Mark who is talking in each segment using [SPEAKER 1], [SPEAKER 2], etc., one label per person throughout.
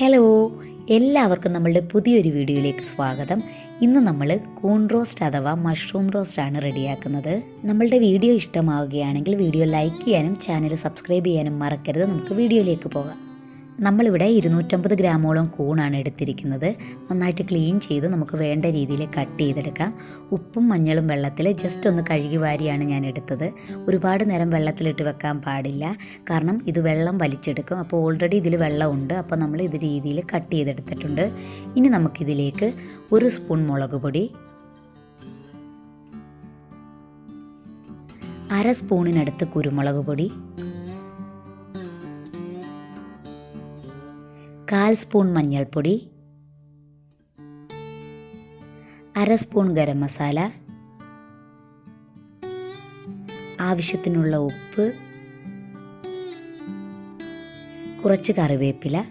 [SPEAKER 1] Hello, എല്ലാവർക്കും നമ്മളുടെ പുതിയൊരു വീഡിയോയിലേക്ക് സ്വാഗതം. ഇന്ന് നമ്മൾ കൂൺ റോസ്റ്റ് അഥവാ മഷ്റൂം റോസ്റ്റ് ആണ് റെഡിയാക്കുന്നത്. നമ്മളുടെ വീഡിയോ ഇഷ്ടമാവുകയാണെങ്കിൽ വീഡിയോ ലൈക്ക് ചെയ്യാനും ചാനൽ സബ്സ്ക്രൈബ് ചെയ്യാനും മറക്കരുത്. നമുക്ക് വീഡിയോയിലേക്ക് പോകാം. നമ്മളിവിടെ 250 ഗ്രാമോളം കൂണാണ് എടുത്തിരിക്കുന്നത്. നന്നായിട്ട് ക്ലീൻ ചെയ്ത് നമുക്ക് വേണ്ട രീതിയിൽ കട്ട് ചെയ്തെടുക്കാം. ഉപ്പും മഞ്ഞളും വെള്ളത്തിൽ ജസ്റ്റ് ഒന്ന് കഴുകി വാരിയാണ് ഞാൻ എടുത്തത്. ഒരുപാട് നേരം വെള്ളത്തിലിട്ട് വെക്കാൻ പാടില്ല, കാരണം ഇത് വെള്ളം വലിച്ചെടുക്കും. അപ്പോൾ ഓൾറെഡി ഇതിൽ വെള്ളമുണ്ട്. അപ്പോൾ നമ്മൾ ഇത് രീതിയിൽ കട്ട് ചെയ്തെടുത്തിട്ടുണ്ട്. ഇനി നമുക്കിതിലേക്ക് 1 സ്പൂൺ മുളക് പൊടി, 1/2 സ്പൂണിനടുത്ത് കുരുമുളക് പൊടി, 1/4 സ്പൂൺ മഞ്ഞൾപ്പൊടി, 1/2 സ്പൂൺ ഗരം മസാല, ആവശ്യത്തിനുള്ള ഉപ്പ്, കുറച്ച് കറിവേപ്പില,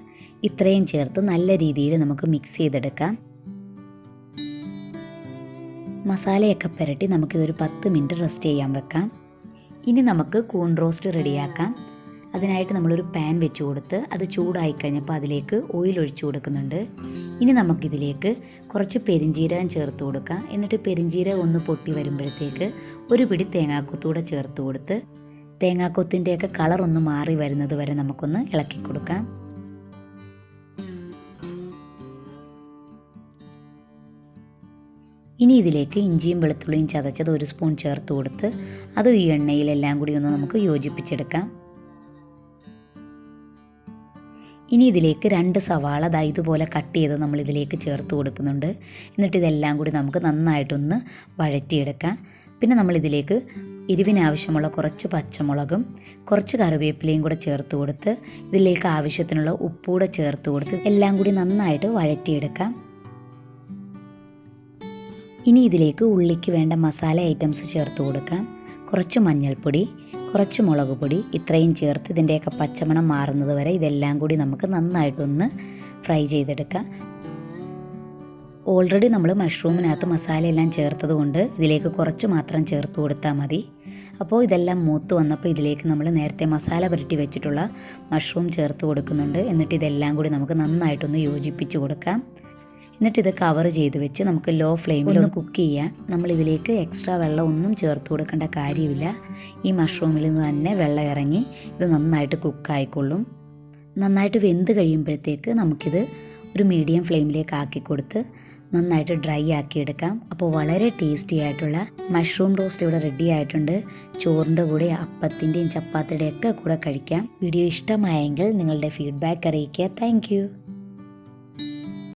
[SPEAKER 1] ഇത്രയും ചേർത്ത് നല്ല രീതിയിൽ നമുക്ക് മിക്സ് ചെയ്തെടുക്കാം. മസാലയൊക്കെ പുരട്ടി നമുക്കിതൊരു 10 മിനിറ്റ് റെസ്റ്റ് ചെയ്യാൻ വെക്കാം. ഇനി നമുക്ക് കൂൺ റോസ്റ്റ് റെഡിയാക്കാം. അതിനായിട്ട് നമ്മളൊരു പാൻ വെച്ച് കൊടുത്ത് അത് ചൂടായി കഴിഞ്ഞപ്പോൾ അതിലേക്ക് ഓയിൽ ഒഴിച്ചു കൊടുക്കുന്നുണ്ട്. ഇനി നമുക്കിതിലേക്ക് കുറച്ച് പെരിഞ്ജീരകം ചേർത്ത് കൊടുക്കാം. എന്നിട്ട് പെരിഞ്ജീരകം ഒന്ന് പൊട്ടി വരുമ്പോഴത്തേക്ക് ഒരു പിടി തേങ്ങാക്കൊത്തൂടെ ചേർത്ത് കൊടുത്ത് തേങ്ങാക്കൊത്തിൻ്റെയൊക്കെ കളർ ഒന്ന് മാറി വരുന്നത് വരെ നമുക്കൊന്ന് ഇളക്കി കൊടുക്കാം. ഇനി ഇതിലേക്ക് ഇഞ്ചിയും വെളുത്തുള്ളിയും ചതച്ചത് 1 സ്പൂൺ ചേർത്ത് കൊടുത്ത് അതും ഈ എണ്ണയിലെല്ലാം കൂടി ഒന്ന് നമുക്ക് യോജിപ്പിച്ചെടുക്കാം. ഇനി ഇതിലേക്ക് 2 സവാള ഇതുപോലെ കട്ട് ചെയ്ത് നമ്മൾ ഇതിലേക്ക് ചേർത്ത് കൊടുക്കുന്നുണ്ട്. എന്നിട്ട് ഇതെല്ലാം കൂടി നമുക്ക് നന്നായിട്ടൊന്ന് വഴറ്റിയെടുക്കാം. പിന്നെ നമ്മളിതിലേക്ക് എരിവിനാവശ്യമുള്ള കുറച്ച് പച്ചമുളകും കുറച്ച് കറിവേപ്പിലയും കൂടെ ചേർത്ത് കൊടുത്ത് ഇതിലേക്ക് ആവശ്യത്തിനുള്ള ഉപ്പൂടെ ചേർത്ത് കൊടുത്ത് എല്ലാം കൂടി നന്നായിട്ട് വഴറ്റിയെടുക്കാം. ഇനി ഇതിലേക്ക് ഉള്ളിക്ക് വേണ്ട മസാല ഐറ്റംസ് ചേർത്ത് കൊടുക്കാം. കുറച്ച് മഞ്ഞൾപ്പൊടി, കുറച്ച് മുളക് പൊടി, ഇത്രയും ചേർത്ത് ഇതിൻ്റെയൊക്കെ പച്ചമണം മാറുന്നത് വരെ ഇതെല്ലാം കൂടി നമുക്ക് നന്നായിട്ടൊന്ന് ഫ്രൈ ചെയ്തെടുക്കാം. ഓൾറെഡി നമ്മൾ മഷ്റൂമിനകത്ത് മസാലയെല്ലാം ചേർത്തത് കൊണ്ട് ഇതിലേക്ക് കുറച്ച് മാത്രം ചേർത്ത് കൊടുത്താൽ മതി. അപ്പോൾ ഇതെല്ലാം മൂത്ത് വന്നപ്പോൾ ഇതിലേക്ക് നമ്മൾ നേരത്തെ മസാല പുരട്ടി വെച്ചിട്ടുള്ള മഷ്റൂം ചേർത്ത് കൊടുക്കുന്നുണ്ട്. എന്നിട്ട് ഇതെല്ലാം കൂടി നമുക്ക് നന്നായിട്ടൊന്ന് യോജിപ്പിച്ച് കൊടുക്കാം. എന്നിട്ട് ഇത് കവർ ചെയ്ത് വെച്ച് നമുക്ക് ലോ ഫ്ലെയിമിൽ ഒന്ന് കുക്ക് ചെയ്യാം. നമ്മളിതിലേക്ക് എക്സ്ട്രാ വെള്ളം ഒന്നും ചേർത്ത് കൊടുക്കേണ്ട കാര്യമില്ല. ഈ മഷ്റൂമിൽ നിന്ന് തന്നെ വെള്ളം ഇറങ്ങി ഇത് നന്നായിട്ട് കുക്കായിക്കൊള്ളും. നന്നായിട്ട് വെന്ത് കഴിയുമ്പോഴത്തേക്ക് നമുക്കിത് ഒരു മീഡിയം ഫ്ലെയിമിലേക്ക് ആക്കി കൊടുത്ത് നന്നായിട്ട് ഡ്രൈ ആക്കി എടുക്കാം. അപ്പോൾ വളരെ ടേസ്റ്റി ആയിട്ടുള്ള മഷ്റൂം റോസ്റ്റ് ഇവിടെ റെഡി ആയിട്ടുണ്ട്. ചോറിൻ്റെ കൂടെ, അപ്പത്തിൻ്റെയും ചപ്പാത്തിയുടെയും ഒക്കെ കൂടെ കഴിക്കാം. വീഡിയോ ഇഷ്ടമായെങ്കിൽ നിങ്ങളുടെ ഫീഡ്ബാക്ക് അറിയിക്കുക. താങ്ക്